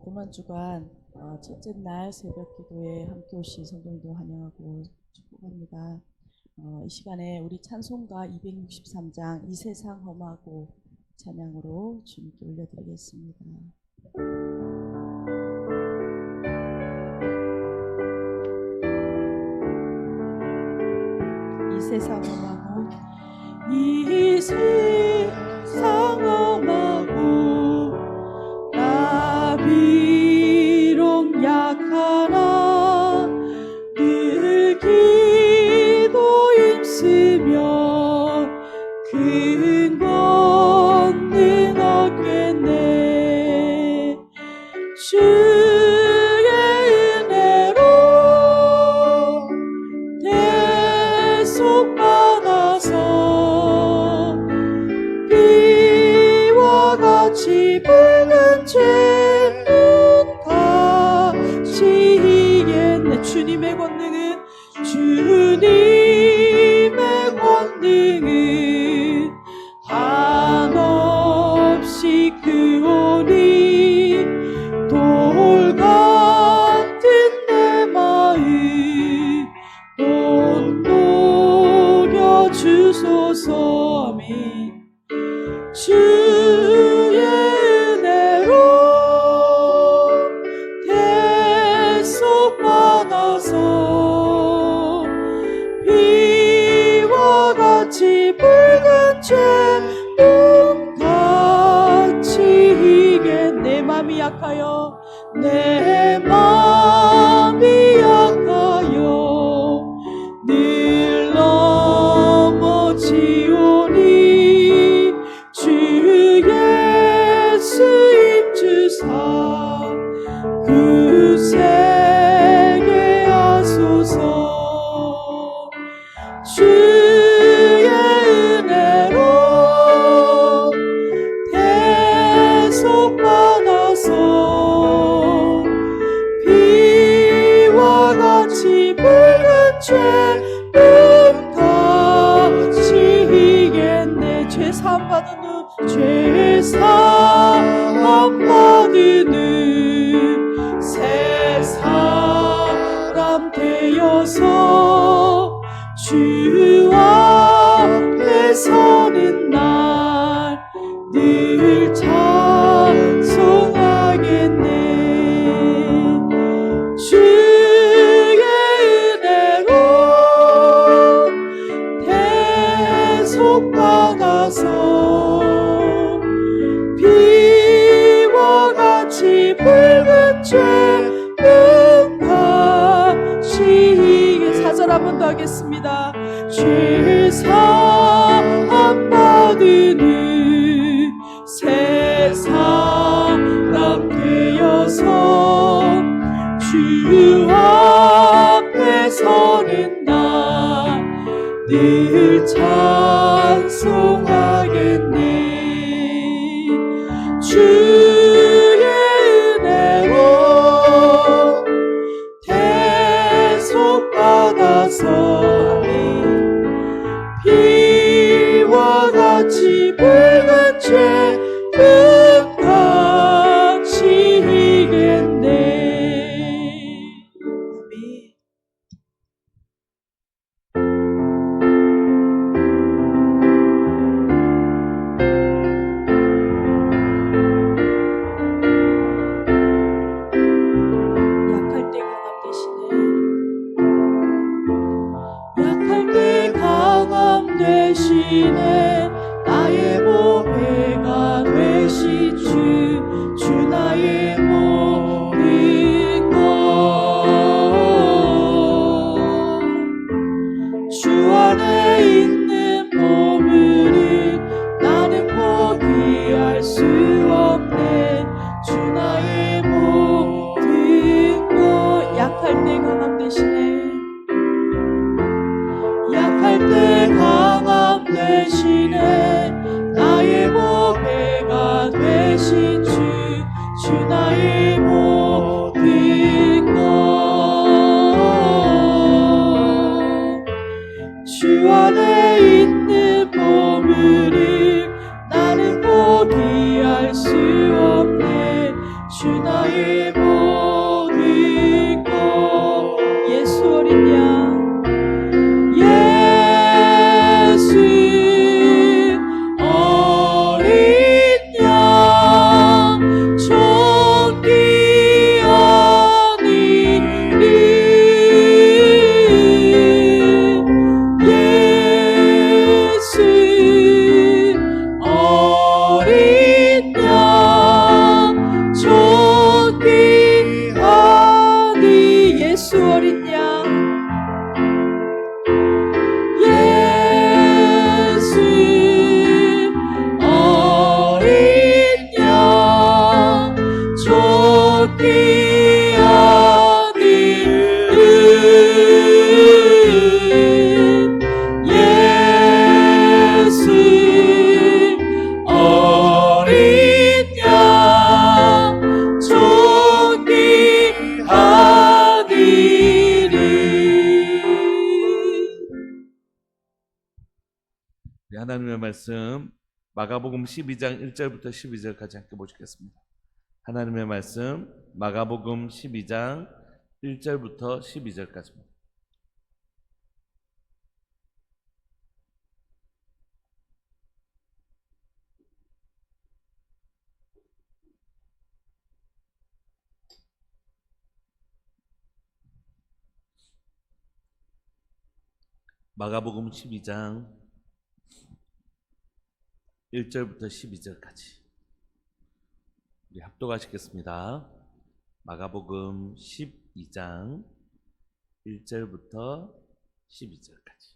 고만 주간 첫째 날 새벽 기도에 함께 오신 성도님들 환영하고 축복합니다. 이 시간에 우리 찬송가 263장 이 세상 험하고 찬양으로 주님께 올려드리겠습니다. 이 세상 험하고 이 세상 험하고 나 비록 약하나 늘 기도 힘쓰며 큰 권능 얻겠네. 주의 은혜로 대속받아서 비와 같이 붉은 죄는 같이 이겠네. 주님의 권능은 한없이 크오니 돌 같은 내 마음 못 녹여 주소서. 아멘. 주의 은혜로 대속받아서 비와 같이 붉은 죄는 같이 이게 내 맘이 약하여 내 맘이 약하여 늘 넘어지오니 주 예수 힘주사 굳세게 하소서. 주의 은혜로 대속받아서 비와 같이 붉은 죄는 같이 이겠네. 죄사함 받은 후 죄사함 받은 후 새 사람 되어서 주 앞에 서는 날 늘 찬송하겠네. 주의 은혜로 대속받아서 비와 같이 붉은 죄는 같이 이게 4절 한 번 더 하겠습니다. 죄사함 받은 후 새 사람 되어서 주 앞에 서는 날 늘 찬송하겠네. 주의 은혜로 대속받아서 비와 같이 붉은 죄는 같이 이겠네. 아멘. 약할 때 강함 되시네. 나의 보배가 되신 주 나의 모든 것. 주 안에 있는 보물은 나는 포기할 수 없네. 주 나의 모든 것. 약할 때 강함 되시네. 약할 때 강함 되시네. 나의 보배가 되신 주 나의 모든 것. 주 안에 있는 보물을 나는 포기할 수 없네. 주 네, 하나님의 말씀 마가복음 12장 1절부터 12절까지 함께 보시겠습니다. 하나님의 말씀 마가복음 12장 1절부터 12절까지입니다. 마가복음 12장 1절부터 12절까지 우리 합독하시겠습니다. 마가복음 12장 1절부터 12절까지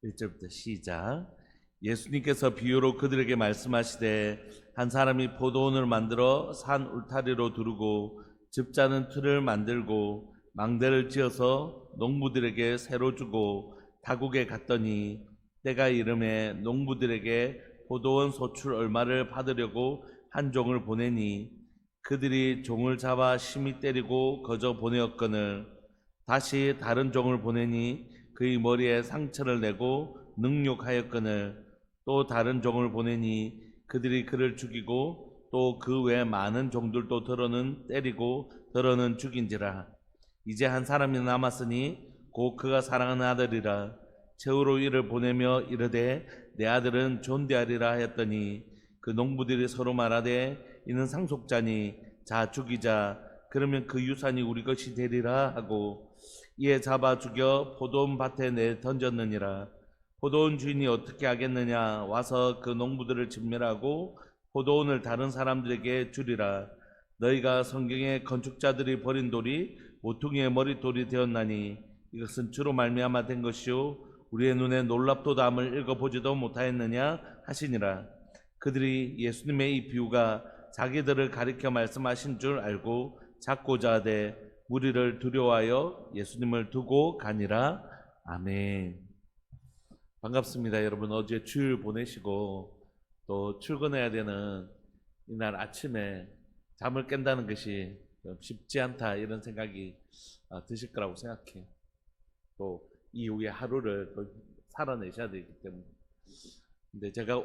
1절부터 시작. 예수님께서 비유로 그들에게 말씀하시되 한 사람이 포도원을 만들어 산 울타리로 두르고 집자는 틀을 만들고 망대를 지어서 농부들에게 새로 주고 타국에 갔더니 때가 이름에 농부들에게 포도원 소출 얼마를 받으려고 한 종을 보내니 그들이 종을 잡아 심히 때리고 거저 보내었거늘 다시 다른 종을 보내니 그의 머리에 상처를 내고 능욕하였거늘 또 다른 종을 보내니 그들이 그를 죽이고 또 그 외 많은 종들도 더러는 때리고 더러는 죽인지라. 이제 한 사람이 남았으니 곧 그가 사랑하는 아들이라. 최후로 이를 보내며 이르되 내 아들은 존대하리라 하였더니 그 농부들이 서로 말하되 이는 상속자니 자 죽이자 그러면 그 유산이 우리 것이 되리라 하고 이에 잡아 죽여 포도원 밭에 내 던졌느니라. 포도원 주인이 어떻게 하겠느냐 와서 그 농부들을 진멸하고 포도원을 다른 사람들에게 주리라. 너희가 성경에 건축자들이 버린 돌이 모퉁이의 머릿돌이 되었나니 이것은 주로 말미암아 된 것이요 우리의 눈에 놀랍도다함을 읽어보지도 못하였느냐 하시니라. 그들이 예수님의 이 비유가 자기들을 가리켜 말씀하신 줄 알고 잡고자 하되 무리를 두려워하여 예수님을 두고 가니라. 아멘. 반갑습니다. 여러분 어제 주일 보내시고 또 출근해야 되는 이날 아침에 잠을 깬다는 것이 쉽지 않다 이런 생각이 드실 거라고 생각해요. 또 이후에 하루를 또 살아내셔야 되기 때문에. 근데 제가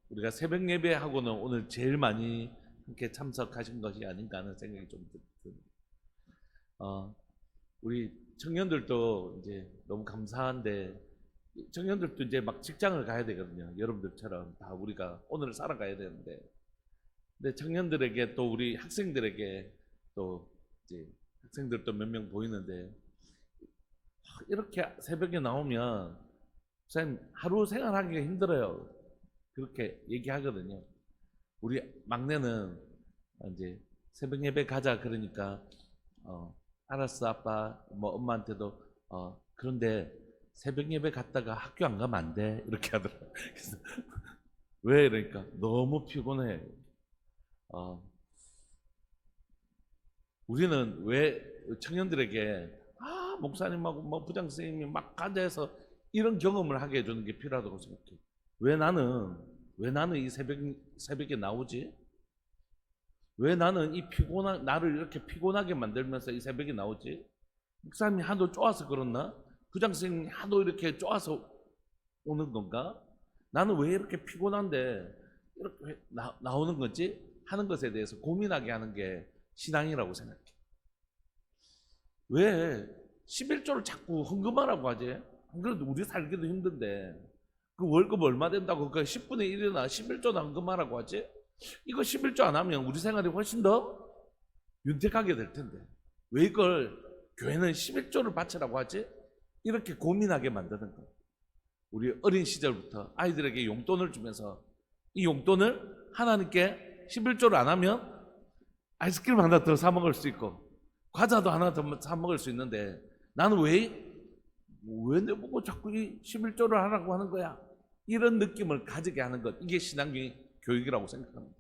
우리가 새벽 예배하고는 오늘 제일 많이 함께 참석하신 것이 아닌가 하는 생각이 좀 듭니다. 우리 청년들도 이제 너무 감사한데 청년들도 이제 막 직장을 가야 되거든요. 여러분들처럼 다 우리가 오늘 살아가야 되는데, 근데 청년들에게 또 우리 학생들에게 또 이제 학생들도 몇 명 보이는데 이렇게 새벽에 나오면 선생님 하루 생활하기가 힘들어요. 그렇게 얘기하거든요. 우리 막내는 이제 새벽 예배 가자 그러니까 알았어 아빠 뭐 엄마한테도 그런데 새벽 예배 갔다가 학교 안 가면 안 돼 이렇게 하더라고요. 그래서 왜 그러니까 너무 피곤해. 우리는 왜 청년들에게 목사님하고 뭐 부장 선생님이 막 앉아서 이런 경험을 하게 해주는 게 필요하다고 생각해요. 왜 나는 이 새벽에 나오지? 왜 나는 이 나를 이렇게 피곤하게 만들면서 이 새벽에 나오지? 목사님이 하도 쪼아서 그렇나? 부장 선생님이 하도 이렇게 쪼아서 오는 건가? 나는 왜 이렇게 피곤한데 이렇게 나오는 거지? 하는 것에 대해서 고민하게 하는 게 신앙이라고 생각해. 왜 11조를 자꾸 헌금하라고 하지? 안 그래도 우리 살기도 힘든데 그 월급 얼마 된다고 그 10분의 1이나 11조나 헌금하라고 하지? 이거 11조 안 하면 우리 생활이 훨씬 더 윤택하게 될 텐데 왜 이걸 교회는 11조를 바치라고 하지? 이렇게 고민하게 만드는 거예요. 우리 어린 시절부터 아이들에게 용돈을 주면서 이 용돈을 하나님께 11조를 안 하면 아이스크림 하나 더 사 먹을 수 있고 과자도 하나 더 사 먹을 수 있는데 나는 왜 내보고 자꾸 이 11조를 하라고 하는 거야? 이런 느낌을 가지게 하는 것, 이게 신앙의 교육이라고 생각합니다.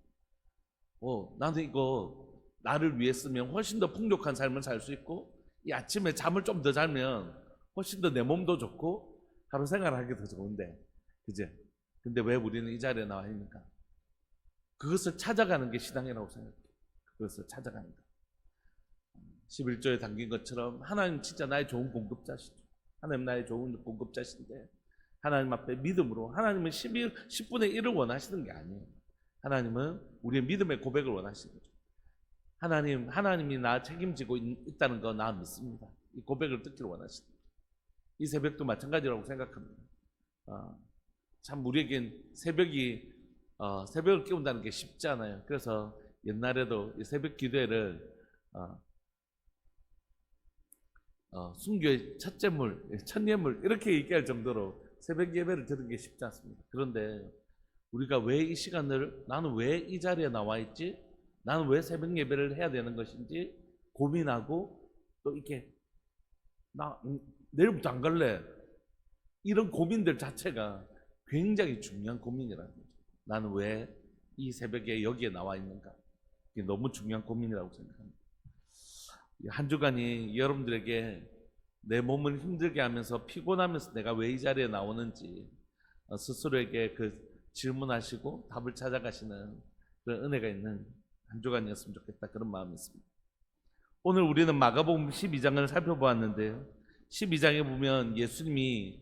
나는 이거 나를 위해 쓰면 훨씬 더 풍족한 삶을 살 수 있고 이 아침에 잠을 좀 더 자면 훨씬 더 내 몸도 좋고 하루 생활하기 더 좋은데 그제? 근데 왜 우리는 이 자리에 나와 있는가? 그것을 찾아가는 게 신앙이라고 생각해요. 그것을 찾아가는 것. 11조에 담긴 것처럼 하나님 진짜 나의 좋은 공급자시죠. 하나님 나의 좋은 공급자신데 하나님 앞에 믿음으로. 하나님은 10분의 1을 원하시는 게 아니에요. 하나님은 우리의 믿음의 고백을 원하시는 거죠. 하나님이 나 책임지고 있다는 거 나 믿습니다. 이 고백을 듣기를 원하시는 거죠. 이 새벽도 마찬가지라고 생각합니다. 참 우리에겐 새벽을 깨운다는 게 쉽지 않아요. 그래서 옛날에도 이 새벽 기도회를 순교의 첫 예물 이렇게 얘기할 정도로 새벽 예배를 드리는 게 쉽지 않습니다. 그런데 우리가 왜 이 시간을, 나는 왜 이 자리에 나와 있지? 나는 왜 새벽 예배를 해야 되는 것인지 고민하고, 또 이렇게 나 내일부터 안 갈래, 이런 고민들 자체가 굉장히 중요한 고민이라는 거죠. 나는 왜 이 새벽에 여기에 나와 있는가? 이게 너무 중요한 고민이라고 생각합니다. 한 주간이 여러분들에게 내 몸을 힘들게 하면서 피곤하면서 내가 왜 이 자리에 나오는지 스스로에게 그 질문하시고 답을 찾아가시는 그런 은혜가 있는 한 주간이었으면 좋겠다, 그런 마음이 있습니다. 오늘 우리는 마가복음 12장을 살펴보았는데요, 12장에 보면 예수님이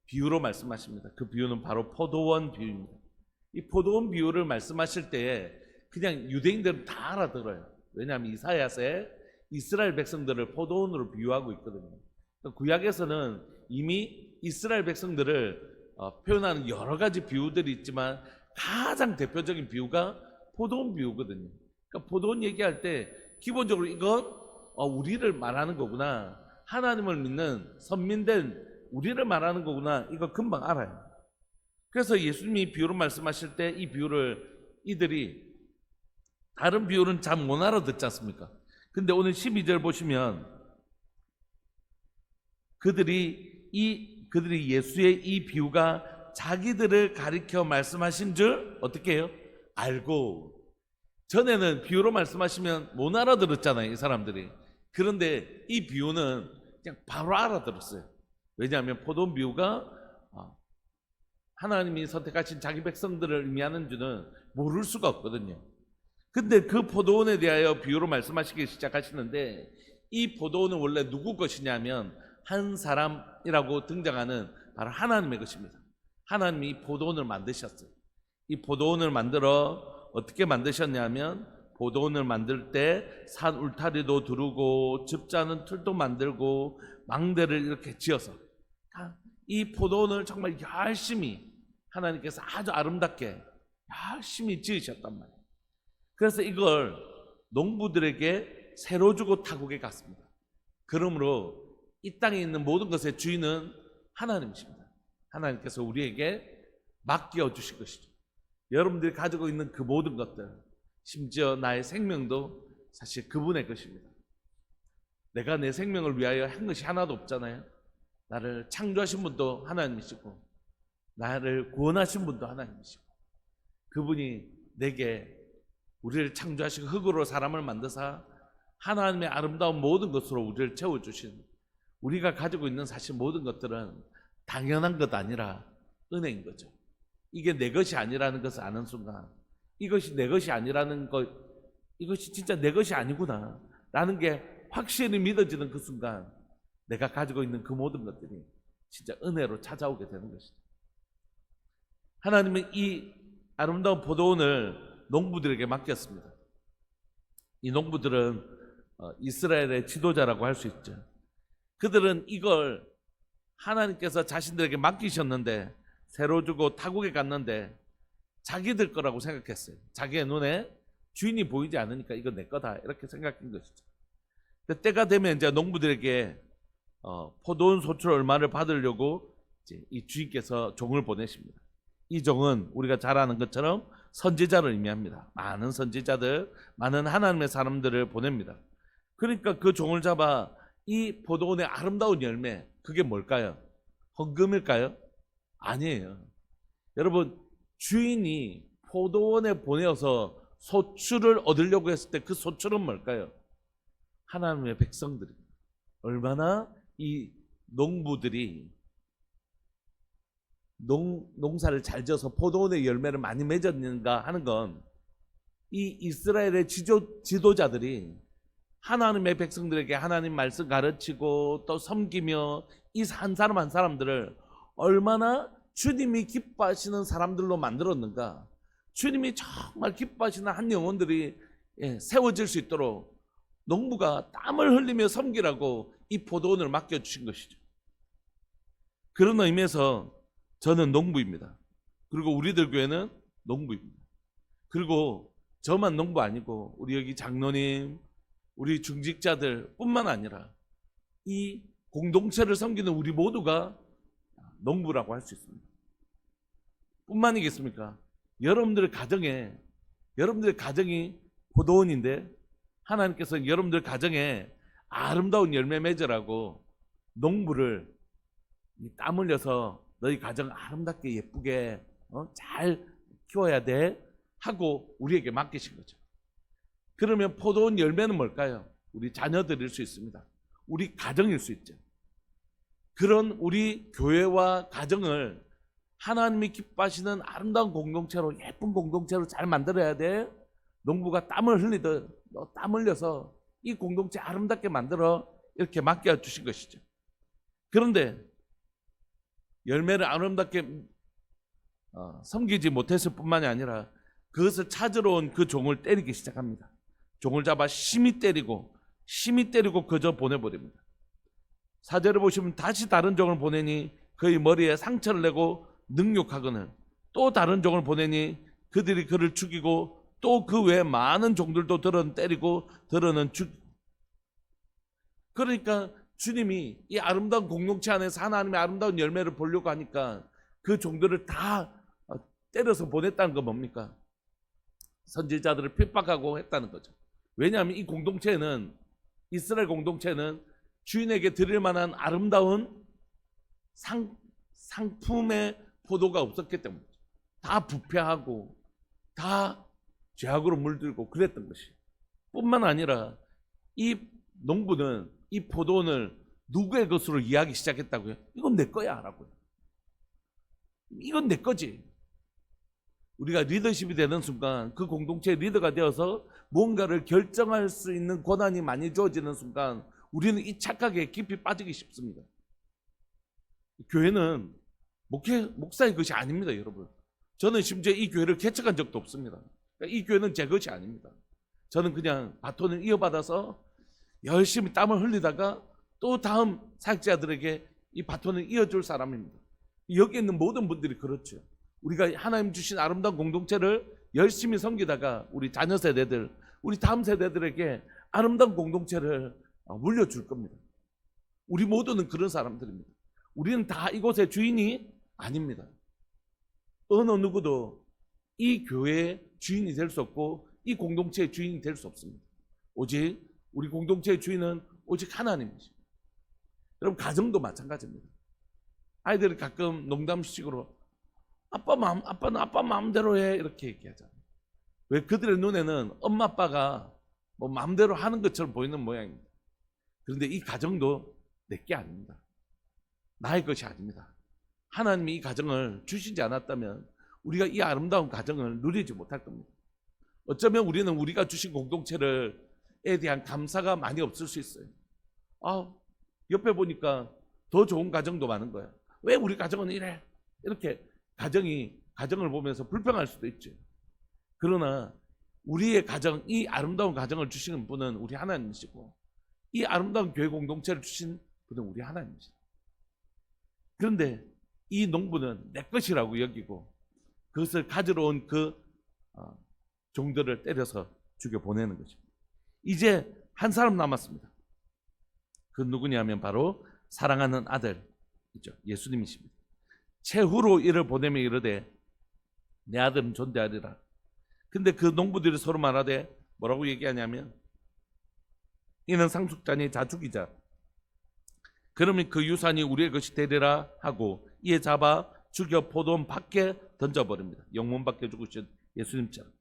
비유로 말씀하십니다. 그 비유는 바로 포도원 비유입니다. 이 포도원 비유를 말씀하실 때에 그냥 유대인들은 다 알아들어요. 왜냐하면 이사야서에 이스라엘 백성들을 포도원으로 비유하고 있거든요. 구약에서는 이미 이스라엘 백성들을 표현하는 여러 가지 비유들이 있지만 가장 대표적인 비유가 포도원 비유거든요. 그러니까 포도원 얘기할 때 기본적으로 이건 우리를 말하는 거구나, 하나님을 믿는 선민된 우리를 말하는 거구나, 이거 금방 알아요. 그래서 예수님이 비유로 말씀하실 때 이 비유를 이들이 다른 비유는 잘 못 알아듣지 않습니까? 근데 오늘 12절 보시면 그들이 예수의 이 비유가 자기들을 가리켜 말씀하신 줄 어떻게 해요? 알고. 전에는 비유로 말씀하시면 못 알아들었잖아요, 이 사람들이. 그런데 이 비유는 그냥 바로 알아들었어요. 왜냐하면 포도원 비유가 하나님이 선택하신 자기 백성들을 의미하는 줄은 모를 수가 없거든요. 근데 그 포도원에 대하여 비유로 말씀하시기 시작하시는데, 이 포도원은 원래 누구 것이냐면 한 사람이라고 등장하는 바로 하나님의 것입니다. 하나님이 이 포도원을 만드셨어요. 이 포도원을 만들어 어떻게 만드셨냐면, 포도원을 만들 때 산 울타리도 두르고 즙 짜는 틀도 만들고 망대를 이렇게 지어서 이 포도원을 정말 열심히 하나님께서 아주 아름답게 열심히 지으셨단 말이에요. 그래서 이걸 농부들에게 새로 주고 타국에 갔습니다. 그러므로 이 땅에 있는 모든 것의 주인은 하나님이십니다. 하나님께서 우리에게 맡겨 주실 것이죠. 여러분들이 가지고 있는 그 모든 것들, 심지어 나의 생명도 사실 그분의 것입니다. 내가 내 생명을 위하여 한 것이 하나도 없잖아요. 나를 창조하신 분도 하나님이시고 나를 구원하신 분도 하나님이시고, 그분이 내게 우리를 창조하시고 흙으로 사람을 만드사 하나님의 아름다운 모든 것으로 우리를 채워주신, 우리가 가지고 있는 사실 모든 것들은 당연한 것 아니라 은혜인 거죠. 이게 내 것이 아니라는 것을 아는 순간, 이것이 내 것이 아니라는 것, 이것이 진짜 내 것이 아니구나 라는 게 확실히 믿어지는 그 순간, 내가 가지고 있는 그 모든 것들이 진짜 은혜로 찾아오게 되는 것이죠. 하나님은 이 아름다운 포도원을 농부들에게 맡겼습니다. 이 농부들은 이스라엘의 지도자라고 할 수 있죠. 그들은 이걸 하나님께서 자신들에게 맡기셨는데, 새로 주고 타국에 갔는데 자기들 거라고 생각했어요. 자기의 눈에 주인이 보이지 않으니까 이거 내 거다 이렇게 생각한 것이죠. 때가 되면 이제 농부들에게 포도원 소출 얼마를 받으려고 이제 이 주인께서 종을 보내십니다. 이 종은 우리가 잘 아는 것처럼 선지자를 의미합니다. 많은 선지자들, 많은 하나님의 사람들을 보냅니다. 그러니까 그 종을 잡아 이 포도원의 아름다운 열매, 그게 뭘까요? 헌금일까요? 아니에요. 여러분, 주인이 포도원에 보내어서 소출을 얻으려고 했을 때 그 소출은 뭘까요? 하나님의 백성들입니다. 얼마나 이 농부들이 농사를 잘 지어서 포도원의 열매를 많이 맺었는가 하는 건, 이 이스라엘의 지도자들이 하나님의 백성들에게 하나님 말씀 가르치고 또 섬기며 이 한 사람 한 사람들을 얼마나 주님이 기뻐하시는 사람들로 만들었는가. 주님이 정말 기뻐하시는 한 영혼들이 세워질 수 있도록 농부가 땀을 흘리며 섬기라고 이 포도원을 맡겨주신 것이죠. 그런 의미에서 저는 농부입니다. 그리고 우리들 교회는 농부입니다. 그리고 저만 농부 아니고 우리 여기 장로님, 우리 중직자들 뿐만 아니라 이 공동체를 섬기는 우리 모두가 농부라고 할 수 있습니다. 뿐만이겠습니까? 여러분들의 가정이 포도원인데 하나님께서 여러분들 가정에 아름다운 열매 맺으라고 농부를 땀 흘려서 너희 가정 아름답게 예쁘게 잘 키워야 돼 하고 우리에게 맡기신 거죠. 그러면 포도원 열매는 뭘까요? 우리 자녀들일 수 있습니다. 우리 가정일 수 있죠. 그런 우리 교회와 가정을 하나님이 기뻐하시는 아름다운 공동체로, 예쁜 공동체로 잘 만들어야 돼. 농부가 땀을 흘리듯 너 땀 흘려서 이 공동체 아름답게 만들어 이렇게 맡겨주신 것이죠. 그런데 열매를 아름답게 섬기지 못했을 뿐만이 아니라 그것을 찾으러 온 그 종을 때리기 시작합니다. 종을 잡아 심히 때리고 그저 보내버립니다. 4절을 보시면 다시 다른 종을 보내니 그의 머리에 상처를 내고 능욕하거늘 또 다른 종을 보내니 그들이 그를 죽이고 또 그 외에 많은 종들도 들어는 때리고 들어는 그러니까 주님이 이 아름다운 공동체 안에서 하나님의 아름다운 열매를 보려고 하니까 그 종들을 다 때려서 보냈다는 건 뭡니까? 선지자들을 핍박하고 했다는 거죠. 왜냐하면 이 공동체는, 이스라엘 공동체는 주인에게 드릴 만한 아름다운 상품의 포도가 없었기 때문이죠. 다 부패하고 다 죄악으로 물들고 그랬던 것이. 뿐만 아니라 이 농부는 이 포도원을 누구의 것으로 이해하기 시작했다고요? 이건 내 거야 라고요. 이건 내 거지. 우리가 리더십이 되는 순간, 그 공동체의 리더가 되어서 뭔가를 결정할 수 있는 권한이 많이 주어지는 순간 우리는 이 착각에 깊이 빠지기 쉽습니다. 교회는 목사의 것이 아닙니다, 여러분. 저는 심지어 이 교회를 개척한 적도 없습니다. 이 교회는 제 것이 아닙니다. 저는 그냥 바톤을 이어받아서 열심히 땀을 흘리다가 또 다음 사역자들에게 이 바톤을 이어줄 사람입니다. 여기 있는 모든 분들이 그렇죠. 우리가 하나님 주신 아름다운 공동체를 열심히 섬기다가 우리 자녀 세대들, 우리 다음 세대들에게 아름다운 공동체를 물려줄 겁니다. 우리 모두는 그런 사람들입니다. 우리는 다 이곳의 주인이 아닙니다. 어느 누구도 이 교회의 주인이 될 수 없고 이 공동체의 주인이 될 수 없습니다. 오직 우리 공동체의 주인은 오직 하나님이십니다. 여러분, 가정도 마찬가지입니다. 아이들이 가끔 농담식으로 아빠는 아빠 마음대로 해 이렇게 얘기하잖아요. 왜? 그들의 눈에는 엄마 아빠가 뭐 마음대로 하는 것처럼 보이는 모양입니다. 그런데 이 가정도 내게 아닙니다. 나의 것이 아닙니다. 하나님이 이 가정을 주시지 않았다면 우리가 이 아름다운 가정을 누리지 못할 겁니다. 어쩌면 우리는 우리가 주신 공동체에 대한 감사가 많이 없을 수 있어요. 옆에 보니까 더 좋은 가정도 많은 거야. 왜 우리 가정은 이래? 이렇게 가정을 보면서 불평할 수도 있죠. 그러나 우리의 가정, 이 아름다운 가정을 주시는 분은 우리 하나님이시고 이 아름다운 교회 공동체를 주신 분은 우리 하나님이시죠. 그런데 이 농부는 내 것이라고 여기고 그것을 가지러 온 그 종들을 때려서 죽여 보내는 거죠. 이제 한 사람 남았습니다. 그 누구냐면 바로 사랑하는 아들 있죠. 예수님이십니다. 최후로 이를 보내며 이르되 내 아들은 존대하리라. 근데 그 농부들이 서로 말하되 뭐라고 얘기하냐면 이는 상속자니 자축이자 그러면 그 유산이 우리의 것이 되리라 하고 이에 잡아 죽여 포도원 밖에 던져버립니다. 영문 밖에 죽으신 예수님처럼.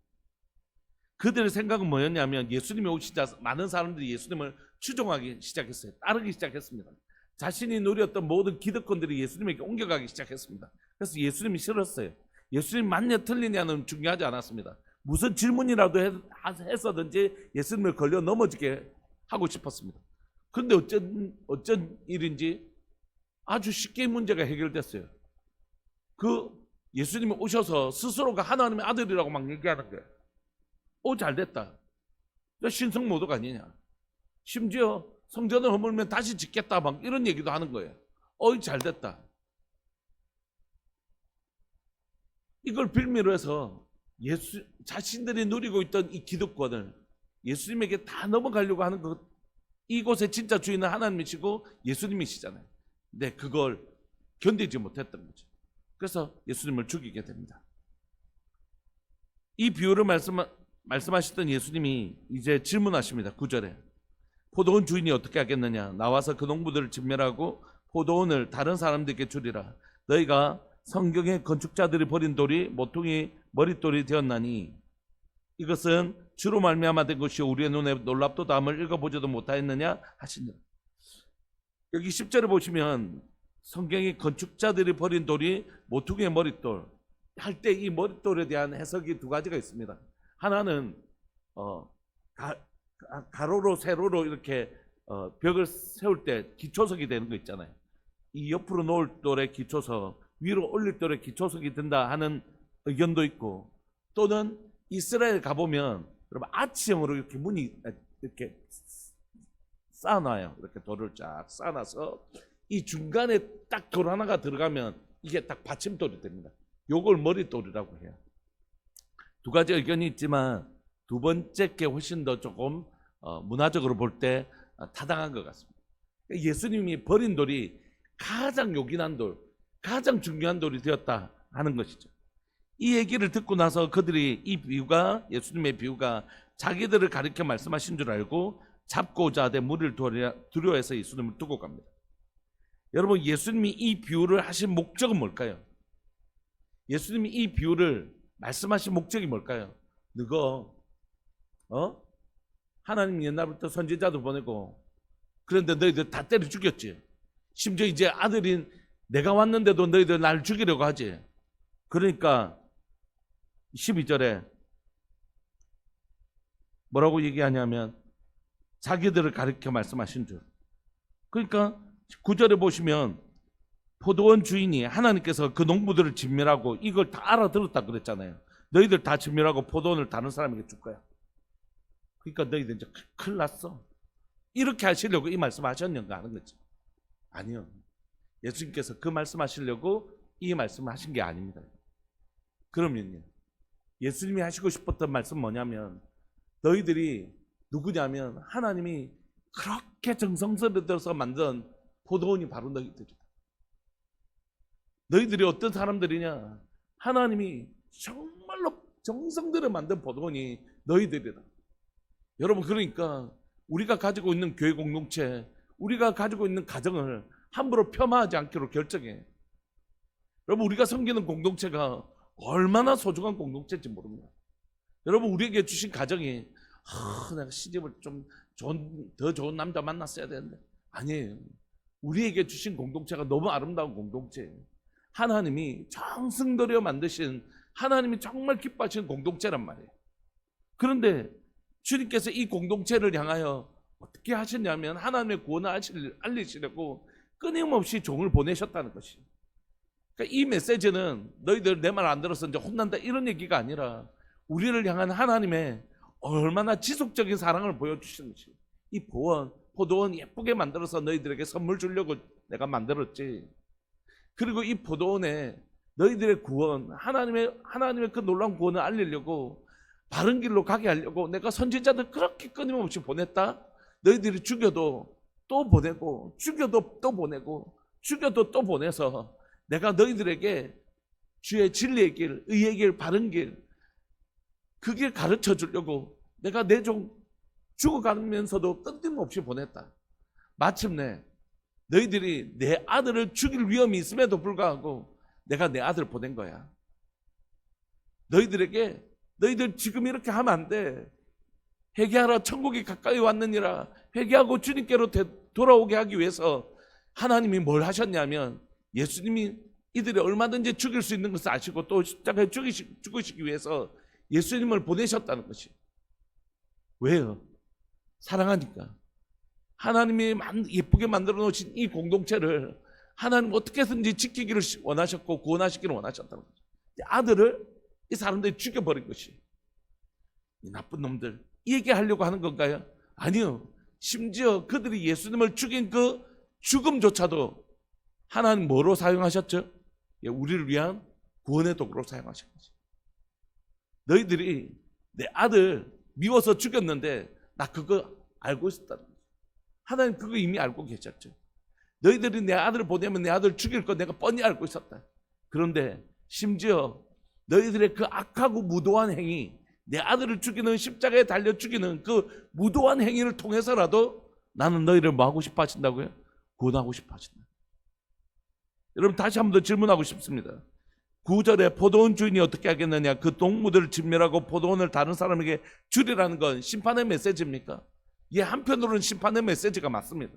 그들의 생각은 뭐였냐면 예수님이 오시자 많은 사람들이 예수님을 추종하기 시작했어요. 따르기 시작했습니다. 자신이 누렸던 모든 기득권들이 예수님에게 옮겨가기 시작했습니다. 그래서 예수님이 싫었어요. 예수님 맞냐 틀리냐는 중요하지 않았습니다. 무슨 질문이라도 했었든지 예수님을 걸려 넘어지게 하고 싶었습니다. 그런데 어쩐 일인지 아주 쉽게 문제가 해결됐어요. 그 예수님이 오셔서 스스로가 하나님의 아들이라고 막 얘기하는 거예요. 잘됐다. 신성 모독 아니냐. 심지어 성전을 허물면 다시 짓겠다 막 이런 얘기도 하는 거예요. 잘됐다. 이걸 빌미로 해서 자신들이 누리고 있던 이 기득권을 예수님에게 다 넘어가려고 하는 것. 이곳의 진짜 주인은 하나님이시고 예수님이시잖아요. 근데 그걸 견디지 못했던 거죠. 그래서 예수님을 죽이게 됩니다. 이 비유를 말씀하셨던 예수님이 이제 질문하십니다. 9절에 포도원 주인이 어떻게 하겠느냐. 나와서 그 농부들을 진멸하고 포도원을 다른 사람들에게 주리라. 너희가 성경의 건축자들이 버린 돌이 모퉁이 머릿돌이 되었나니 이것은 주로 말미암아 된 것이요 우리의 눈에 놀랍도 담을 읽어보지도 못하였느냐 하시니라. 여기 10절에 보시면 성경의 건축자들이 버린 돌이 모퉁이의 머릿돌 할 때 이 머릿돌에 대한 해석이 두 가지가 있습니다. 하나는 가로로 세로로 이렇게 벽을 세울 때 기초석이 되는 거 있잖아요. 이 옆으로 놓을 돌의 기초석, 위로 올릴 돌의 기초석이 된다 하는 의견도 있고, 또는 이스라엘 가보면 여러분 아치형으로 이렇게 문이 이렇게 쌓아놔요. 이렇게 돌을 쫙 쌓아놔서 이 중간에 딱 돌 하나가 들어가면 이게 딱 받침돌이 됩니다. 요걸 머릿돌이라고 해요. 두 가지 의견이 있지만 두 번째 게 훨씬 더 조금 문화적으로 볼 때 타당한 것 같습니다. 예수님이 버린 돌이 가장 요긴한 돌, 가장 중요한 돌이 되었다 하는 것이죠. 이 얘기를 듣고 나서 그들이 이 비유가, 예수님의 비유가 자기들을 가리켜 말씀하신 줄 알고 잡고자 하되 무리를 두려워해서 예수님을 두고 갑니다. 여러분, 예수님이 이 비유를 하신 목적은 뭘까요? 예수님이 이 비유를 말씀하신 목적이 뭘까요? 너거 하나님 옛날부터 선지자도 보내고 그런데 너희들 다 때려 죽였지. 심지어 이제 아들인 내가 왔는데도 너희들 날 죽이려고 하지. 그러니까 12절에 뭐라고 얘기하냐면 자기들을 가리켜 말씀하신 줄. 그러니까 9절에 보시면 포도원 주인이 하나님께서 그 농부들을 진멸하고 이걸 다 알아들었다 그랬잖아요. 너희들 다 진멸하고 포도원을 다른 사람에게 줄 거야. 그러니까 너희들 이제 큰일 났어. 이렇게 하시려고 이 말씀 하셨는가 하는 거지. 아니요. 예수님께서 그 말씀 하시려고 이 말씀을 하신 게 아닙니다. 그러면요, 예수님이 하시고 싶었던 말씀 뭐냐면 너희들이 누구냐면 하나님이 그렇게 정성스레 만든 포도원이 바로 너희들이다. 너희들이 어떤 사람들이냐? 하나님이 정말로 정성들여 만든 포도원이 너희들이다. 여러분, 그러니까 우리가 가지고 있는 교회 공동체, 우리가 가지고 있는 가정을 함부로 폄하하지 않기로 결정해. 여러분, 우리가 섬기는 공동체가 얼마나 소중한 공동체인지 모릅니다. 여러분, 우리에게 주신 가정이 내가 시집을 좀 더 좋은 남자 만났어야 되는데, 아니에요. 우리에게 주신 공동체가 너무 아름다운 공동체예요. 하나님이 정성 들여 만드신, 하나님이 정말 기뻐하시는 공동체란 말이에요. 그런데 주님께서 이 공동체를 향하여 어떻게 하셨냐면 하나님의 구원을 알리시려고 끊임없이 종을 보내셨다는 것이에요. 그러니까 이 메시지는 너희들 내 말 안 들어서 이제 혼난다 이런 얘기가 아니라 우리를 향한 하나님의 얼마나 지속적인 사랑을 보여주시는지. 이 포도원 예쁘게 만들어서 너희들에게 선물 주려고 내가 만들었지. 그리고 이 포도원에 너희들의 구원, 하나님의 그 놀라운 구원을 알리려고 바른 길로 가게 하려고 내가 선지자들 그렇게 끊임없이 보냈다. 너희들이 죽여도 또 보내고, 죽여도 또 보내고, 죽여도 또 보내서 내가 너희들에게 주의 진리의 길, 의의 길, 바른 길, 그 길 가르쳐 주려고 내가 내 종 죽어가면서도 끊임없이 보냈다. 마침내 너희들이 내 아들을 죽일 위험이 있음에도 불구하고 내가 내 아들을 보낸 거야. 너희들 지금 이렇게 하면 안 돼. 회개하라, 천국이 가까이 왔느니라. 회개하고 주님께로 돌아오게 하기 위해서 하나님이 뭘 하셨냐면 예수님이 이들이 얼마든지 죽일 수 있는 것을 아시고 또 십자가에 죽으시기 위해서 예수님을 보내셨다는 것이. 왜요? 사랑하니까. 하나님이 예쁘게 만들어 놓으신 이 공동체를 하나님 어떻게 해서든지 지키기를 원하셨고 구원하시기를 원하셨다는 거죠. 아들을 이 사람들이 죽여버린 것이, 이 나쁜 놈들, 이 얘기하려고 하는 건가요? 아니요. 심지어 그들이 예수님을 죽인 그 죽음조차도 하나님 뭐로 사용하셨죠? 예, 우리를 위한 구원의 도구로 사용하신 거죠. 너희들이 내 아들 미워서 죽였는데 나 그거 알고 있었다는 거죠. 하나님 그거 이미 알고 계셨죠. 너희들이 내 아들을 보내면 내 아들 죽일 거 내가 뻔히 알고 있었다. 그런데 심지어 너희들의 그 악하고 무도한 행위, 내 아들을 죽이는, 십자가에 달려 죽이는 그 무도한 행위를 통해서라도 나는 너희를 뭐 하고 싶어 하신다고요? 구원하고 싶어 하신다. 여러분 다시 한 번 더 질문하고 싶습니다. 9절에 포도원 주인이 어떻게 하겠느냐, 그 동무들을 진멸하고 포도원을 다른 사람에게 주리라는 건 심판의 메시지입니까? 예, 한편으로는 심판의 메시지가 맞습니다.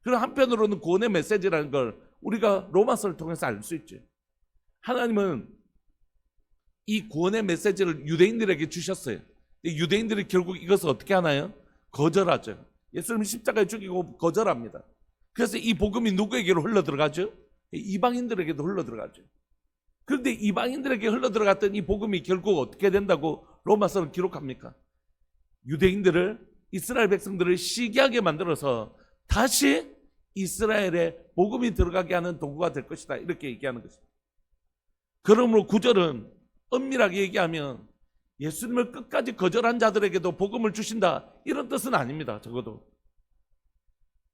그럼 한편으로는 구원의 메시지라는 걸 우리가 로마서를 통해서 알 수 있죠. 하나님은 이 구원의 메시지를 유대인들에게 주셨어요. 유대인들이 결국 이것을 어떻게 하나요? 거절하죠. 예수님 십자가에 죽이고 거절합니다. 그래서 이 복음이 누구에게로 흘러들어가죠? 이방인들에게도 흘러들어가죠. 그런데 이방인들에게 흘러들어갔던 이 복음이 결국 어떻게 된다고 로마서는 기록합니까? 유대인들을, 이스라엘 백성들을 시기하게 만들어서 다시 이스라엘의 복음이 들어가게 하는 도구가 될 것이다, 이렇게 얘기하는 것입니다. 그러므로 9절은 엄밀하게 얘기하면 예수님을 끝까지 거절한 자들에게도 복음을 주신다, 이런 뜻은 아닙니다. 적어도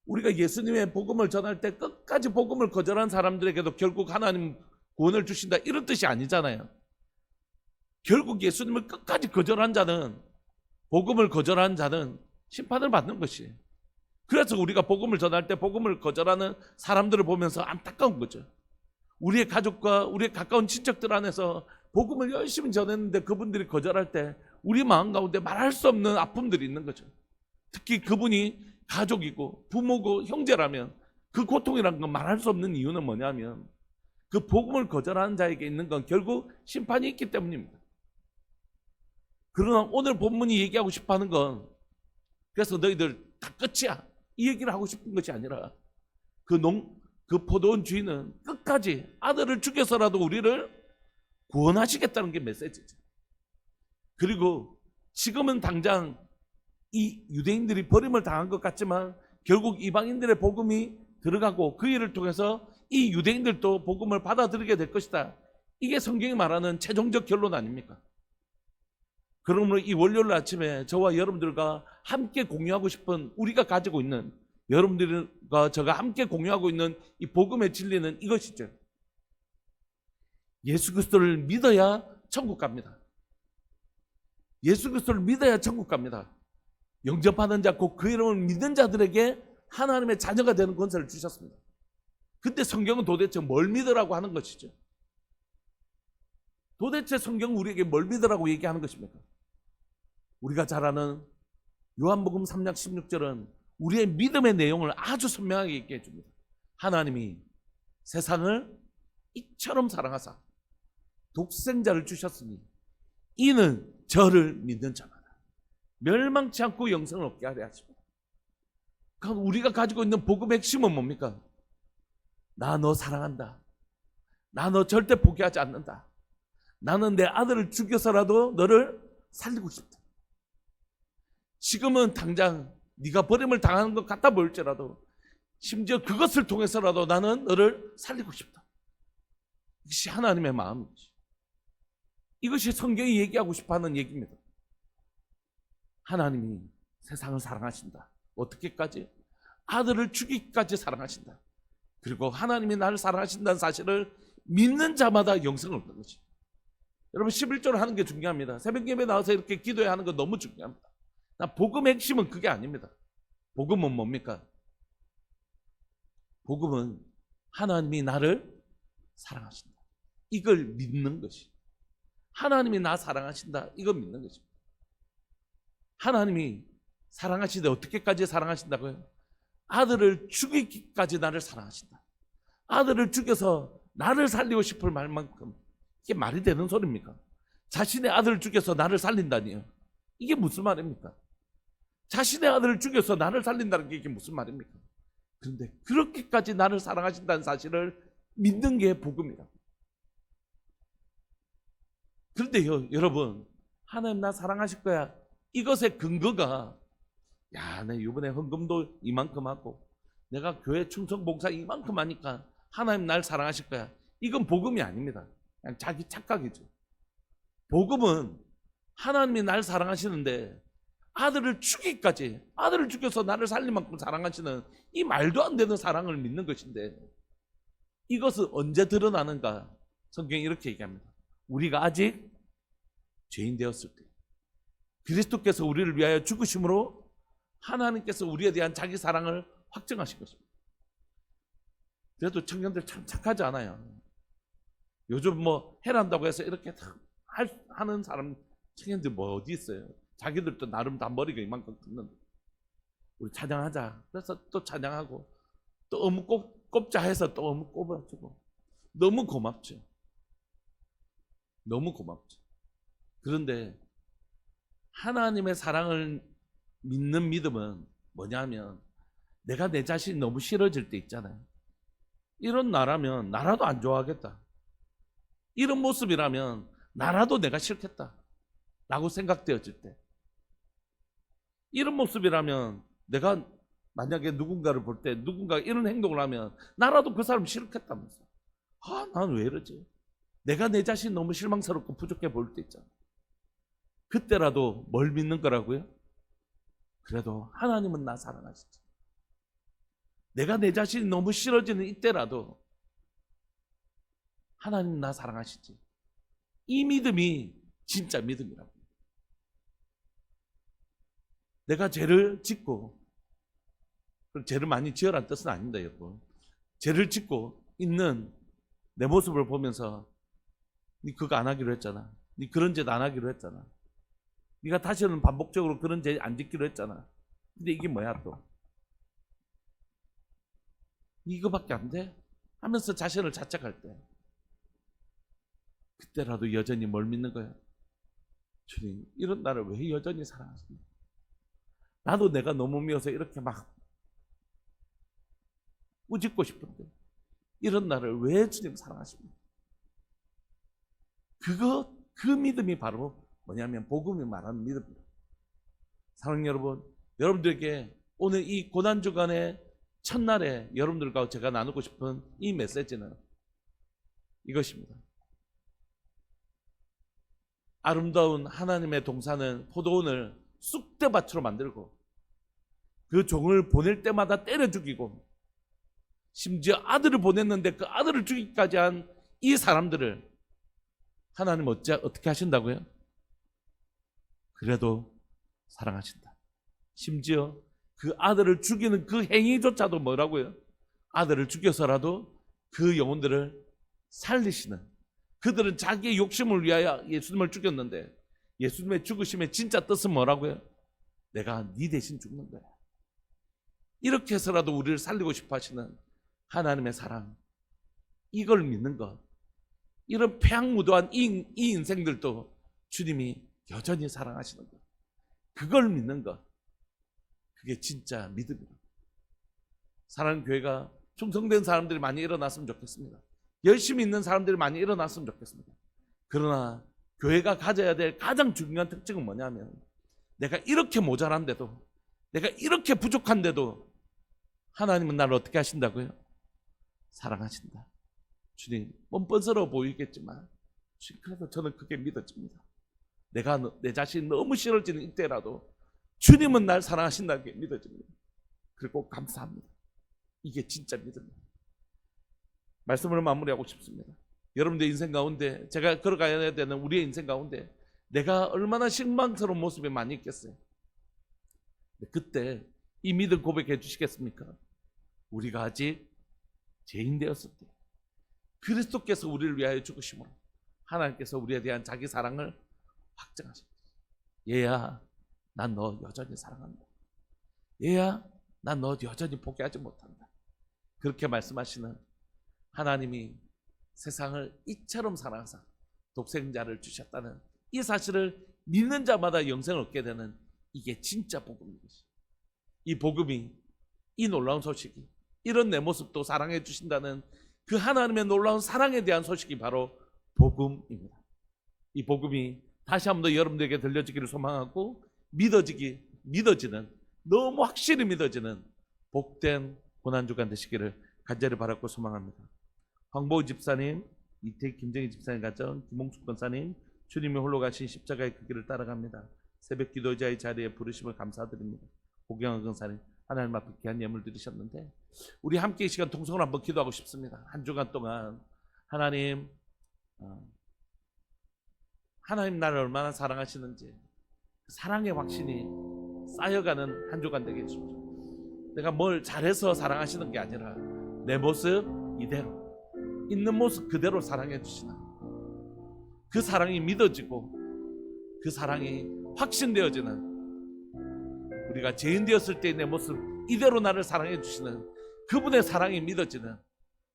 우리가 예수님의 복음을 전할 때 끝까지 복음을 거절한 사람들에게도 결국 하나님 구원을 주신다, 이런 뜻이 아니잖아요. 결국 예수님을 끝까지 거절한 자는, 복음을 거절한 자는 심판을 받는 것이에요. 그래서 우리가 복음을 전할 때 복음을 거절하는 사람들을 보면서 안타까운 거죠. 우리의 가족과 우리의 가까운 친척들 안에서 복음을 열심히 전했는데 그분들이 거절할 때 우리 마음 가운데 말할 수 없는 아픔들이 있는 거죠. 특히 그분이 가족이고 부모고 형제라면 그 고통이라는 건 말할 수 없는 이유는 뭐냐면 그 복음을 거절하는 자에게 있는 건 결국 심판이 있기 때문입니다. 그러나 오늘 본문이 얘기하고 싶어 하는 건, 그래서 너희들 다 끝이야, 이 얘기를 하고 싶은 것이 아니라 그 포도원 주인은 끝까지 아들을 죽여서라도 우리를 구원하시겠다는 게 메시지죠. 그리고 지금은 당장 이 유대인들이 버림을 당한 것 같지만 결국 이방인들의 복음이 들어가고 그 일을 통해서 이 유대인들도 복음을 받아들이게 될 것이다. 이게 성경이 말하는 최종적 결론 아닙니까? 그러므로 이 월요일 아침에 저와 여러분들과 함께 공유하고 싶은, 우리가 가지고 있는, 여러분들과 저가 함께 공유하고 있는 이 복음의 진리는 이것이죠. 예수 그리스도를 믿어야 천국 갑니다. 예수 그리스도를 믿어야 천국 갑니다. 영접하는 자, 곧 그 이름을 믿는 자들에게 하나님의 자녀가 되는 권세를 주셨습니다. 근데 성경은 도대체 뭘 믿으라고 하는 것이죠? 도대체 성경은 우리에게 뭘 믿으라고 얘기하는 것입니까? 우리가 잘 아는 요한복음 3장 16절은 우리의 믿음의 내용을 아주 선명하게 얘기해 줍니다. 하나님이 세상을 이처럼 사랑하사 독생자를 주셨으니 이는 저를 믿는 자마다 멸망치 않고 영생을 얻게 하려 하십니다. 그럼 우리가 가지고 있는 복음의 핵심은 뭡니까? 나 너 사랑한다. 나 너 절대 포기하지 않는다. 나는 내 아들을 죽여서라도 너를 살리고 싶다. 지금은 당장 네가 버림을 당하는 것 같아 보일지라도 심지어 그것을 통해서라도 나는 너를 살리고 싶다. 이것이 하나님의 마음이지. 이것이 성경이 얘기하고 싶어하는 얘기입니다. 하나님이 세상을 사랑하신다. 어떻게까지? 아들을 죽이기까지 사랑하신다. 그리고 하나님이 나를 사랑하신다는 사실을 믿는 자마다 영생을 얻는 거지. 여러분 11조를 하는 게 중요합니다. 새벽 예배 나와서 이렇게 기도해야 하는 건 너무 중요합니다. 복음의 핵심은 그게 아닙니다. 복음은 뭡니까? 복음은 하나님이 나를 사랑하신다. 이걸 믿는 것이. 하나님이 나 사랑하신다. 이걸 믿는 것입니다. 하나님이 사랑하시는데 어떻게까지 사랑하신다고요? 아들을 죽이기까지 나를 사랑하신다. 아들을 죽여서 나를 살리고 싶을 말만큼 이게 말이 되는 소리입니까? 자신의 아들을 죽여서 나를 살린다니요. 이게 무슨 말입니까? 자신의 아들을 죽여서 나를 살린다는 게 이게 무슨 말입니까? 그런데 그렇게까지 나를 사랑하신다는 사실을 믿는 게 복음이다. 그런데요, 여러분, 하나님 나 사랑하실 거야. 이것의 근거가 야, 내 이번에 헌금도 이만큼 하고 내가 교회 충성 봉사 이만큼 하니까 하나님 날 사랑하실 거야. 이건 복음이 아닙니다. 그냥 자기 착각이죠. 복음은 하나님이 날 사랑하시는데 아들을 죽이기까지, 아들을 죽여서 나를 살릴 만큼 사랑하시는 이 말도 안 되는 사랑을 믿는 것인데, 이것은 언제 드러나는가? 성경이 이렇게 얘기합니다. 우리가 아직 죄인 되었을 때, 그리스도께서 우리를 위하여 죽으심으로 하나님께서 우리에 대한 자기 사랑을 확증하신 것입니다. 그래도 청년들 참 착하지 않아요. 요즘 뭐 해란다고 해서 이렇게 다 하는 사람, 청년들 뭐 어디 있어요? 자기들도 나름 다 머리가 이만큼 컸는데 우리 찬양하자. 그래서 또 찬양하고 또 어묵 꼽자 해서 또 어묵 꼽아주고 너무 고맙죠. 너무 고맙죠. 그런데 하나님의 사랑을 믿는 믿음은 뭐냐면 내가 내 자신이 너무 싫어질 때 있잖아요. 이런 나라면 나라도 안 좋아하겠다. 이런 모습이라면 나라도 내가 싫겠다 라고 생각되어질 때, 이런 모습이라면 내가 만약에 누군가를 볼 때 누군가가 이런 행동을 하면 나라도 그 사람 싫겠다면서, 아, 난 왜 이러지? 내가 내 자신 너무 실망스럽고 부족해 보일 때 있잖아. 그때라도 뭘 믿는 거라고요? 그래도 하나님은 나 사랑하시지. 내가 내 자신이 너무 싫어지는 이때라도 하나님 나 사랑하시지. 이 믿음이 진짜 믿음이라고. 내가 죄를 짓고, 죄를 많이 지으라는 뜻은 아닙니다, 여러분. 죄를 짓고 있는 내 모습을 보면서 네 그거 안 하기로 했잖아. 네 그런 죄도 안 하기로 했잖아. 네가 다시는 반복적으로 그런 죄 안 짓기로 했잖아. 근데 이게 뭐야 또? 이거밖에 안 돼? 하면서 자신을 자책할 때, 그때라도 여전히 뭘 믿는 거야? 주님, 이런 나를 왜 여전히 사랑하십니까? 나도 내가 너무 미워서 이렇게 막 꾸짖고 싶은데 이런 나를 왜 주님 사랑하십니까? 그 믿음이 바로 뭐냐면 복음이 말하는 믿음입니다. 사랑하는 여러분, 여러분들에게 오늘 이 고난주간의 첫날에 여러분들과 제가 나누고 싶은 이 메시지는 이것입니다. 아름다운 하나님의 동산은 포도원을 쑥대밭으로 만들고 그 종을 보낼 때마다 때려 죽이고 심지어 아들을 보냈는데 그 아들을 죽이기까지 한 이 사람들을 하나님 어떻게 하신다고요? 그래도 사랑하신다. 심지어 그 아들을 죽이는 그 행위조차도 뭐라고요? 아들을 죽여서라도 그 영혼들을 살리시는, 그들은 자기의 욕심을 위하여 예수님을 죽였는데 예수님의 죽으심의 진짜 뜻은 뭐라고요? 내가 네 대신 죽는 거야. 이렇게 해서라도 우리를 살리고 싶어 하시는 하나님의 사랑, 이걸 믿는 것, 이런 폐악무도한 이 인생들도 주님이 여전히 사랑하시는 것, 그걸 믿는 것, 그게 진짜 믿음입니다. 사랑하는 교회가 충성된 사람들이 많이 일어났으면 좋겠습니다. 열심히 있는 사람들이 많이 일어났으면 좋겠습니다. 그러나 교회가 가져야 될 가장 중요한 특징은 뭐냐면, 내가 이렇게 모자란데도, 내가 이렇게 부족한데도 하나님은 나를 어떻게 하신다고요? 사랑하신다. 주님, 뻔뻔스러워 보이겠지만 그래도 저는 그게 믿어집니다. 내가 내 자신이 너무 싫어지는 이때라도 주님은 날 사랑하신다는 게 믿어집니다. 그리고 감사합니다. 이게 진짜 믿음입니다. 말씀을 마무리하고 싶습니다. 여러분들 인생 가운데, 제가 걸어가야 되는 우리의 인생 가운데 내가 얼마나 실망스러운 모습이 많이 있겠어요. 그때 이 믿음 고백해 주시겠습니까? 우리가 아직 죄인 되었을 때 그리스도께서 우리를 위하여 죽으심으로 하나님께서 우리에 대한 자기 사랑을 확증하십니다. 얘야, 난 너 여전히 사랑한다. 얘야, 난 너 여전히 포기하지 못한다. 그렇게 말씀하시는 하나님이 세상을 이처럼 사랑하사 독생자를 주셨다는 이 사실을 믿는 자마다 영생을 얻게 되는, 이게 진짜 복음인 것이. 이 복음이, 이 놀라운 소식이 이런 내 모습도 사랑해 주신다는 그 하나님의 놀라운 사랑에 대한 소식이 바로 복음입니다. 이 복음이 다시 한번 더 여러분들에게 들려지기를 소망하고 믿어지는 너무 확실히 믿어지는 복된 고난주간 되시기를 간절히 바랐고 소망합니다. 황보우 집사님, 김정희 집사님 가정, 김홍숙 권사님, 주님이 홀로 가신 십자가의 그 길을 따라갑니다. 새벽 기도자의 자리에 부르심을 감사드립니다. 고경환 권사님, 하나님 앞에 귀한 예물 드리셨는데 우리 함께 이 시간 통성을 한번 기도하고 싶습니다. 한 주간 동안 하나님 나를 얼마나 사랑하시는지 사랑의 확신이 쌓여가는 한 주간 되게 해주십시오. 내가 뭘 잘해서 사랑하시는 게 아니라 내 모습 이대로 있는 모습 그대로 사랑해 주시나 그 사랑이 믿어지고 그 사랑이 확신되어지는 우리가 죄인 되었을 때의 내 모습 이대로 나를 사랑해 주시는 그분의 사랑이 믿어지는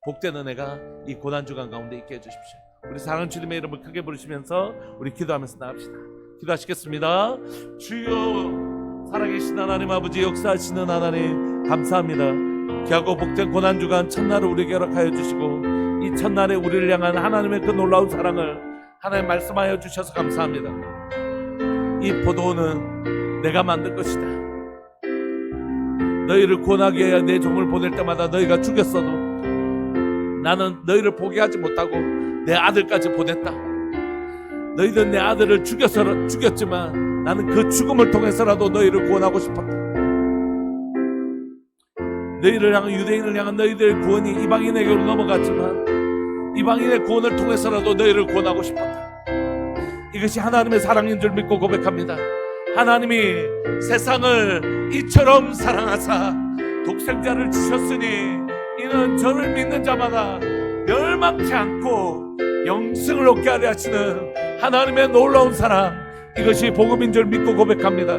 복된 은혜가 이 고난주간 가운데 있게 해주십시오. 우리 사랑하는 주님의 이름을 크게 부르시면서 우리 기도하면서 나갑시다. 기도하시겠습니다. 주여, 살아계신 하나님 아버지, 역사하시는 하나님 감사합니다. 귀하고 복된 고난주간 첫날을 우리에게 허락하여 주시고 이 첫날에 우리를 향한 하나님의 그 놀라운 사랑을 하나님 말씀하여 주셔서 감사합니다. 이 포도원은 내가 만든 것이다. 너희를 구원하기 위해 내 종을 보낼 때마다 너희가 죽였어도 나는 너희를 포기하지 못하고 내 아들까지 보냈다. 너희들 내 아들을 죽였지만 나는 그 죽음을 통해서라도 너희를 구원하고 싶었다. 너희를 향한 유대인을 향한 너희들의 구원이 이방인에게로 넘어갔지만 이방인의 구원을 통해서라도 너희를 구원하고 싶었다. 이것이 하나님의 사랑인 줄 믿고 고백합니다. 하나님이 세상을 이처럼 사랑하사 독생자를 주셨으니 이는 저를 믿는 자마다 멸망치 않고 영생을 얻게 하려 하시는 하나님의 놀라운 사랑, 이것이 복음인 줄 믿고 고백합니다.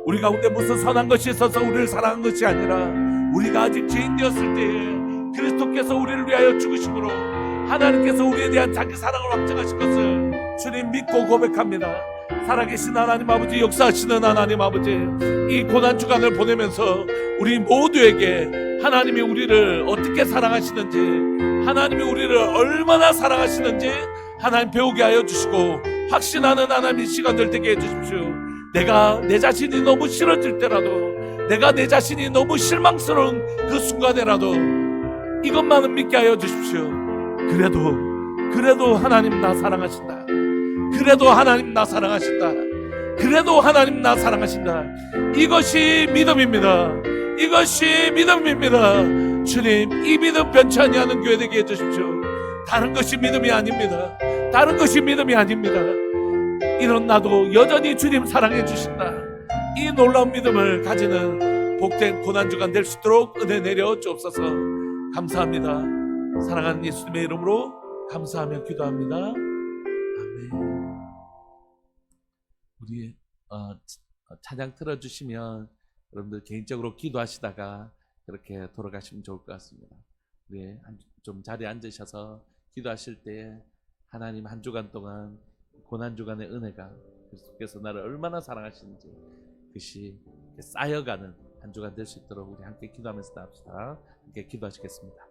우리 가운데 무슨 선한 것이 있어서 우리를 사랑한 것이 아니라 우리가 아직 죄인 되었을 때에 그리스도께서 우리를 위하여 죽으심으로 하나님께서 우리에 대한 자기 사랑을 확증하신 것을 주님 믿고 고백합니다. 살아계신 하나님 아버지, 역사하시는 하나님 아버지, 이 고난주간을 보내면서 우리 모두에게 하나님이 우리를 어떻게 사랑하시는지, 하나님이 우리를 얼마나 사랑하시는지 하나님 배우게 하여 주시고 확신하는 하나님의 시간들 되게 해주십시오. 내가 내 자신이 너무 싫어질 때라도, 내가 내 자신이 너무 실망스러운 그 순간에라도 이것만은 믿게 하여 주십시오. 그래도 하나님 나 사랑하신다. 그래도 하나님 나 사랑하신다. 그래도 하나님 나 사랑하신다. 이것이 믿음입니다. 이것이 믿음입니다. 주님, 이 믿음 변치 아니하는 교회 되게 해주십시오. 다른 것이 믿음이 아닙니다. 다른 것이 믿음이 아닙니다. 이런 나도 여전히 주님 사랑해 주신다. 이 놀라운 믿음을 가지는 복된 고난주간 될 수 있도록 은혜 내려 주옵소서. 감사합니다. 사랑하는 예수님의 이름으로 감사하며 기도합니다. 아멘. 우리 찬양 틀어주시면 여러분들 개인적으로 기도하시다가 그렇게 돌아가시면 좋을 것 같습니다. 우리 좀 자리에 앉으셔서 기도하실 때 하나님 한 주간 동안 고난주간의 은혜가 그리스도께서 나를 얼마나 사랑하시는지 그것이 쌓여가는 한 주간 될 수 있도록 우리 함께 기도하면서 나갑시다. 함께 기도하시겠습니다.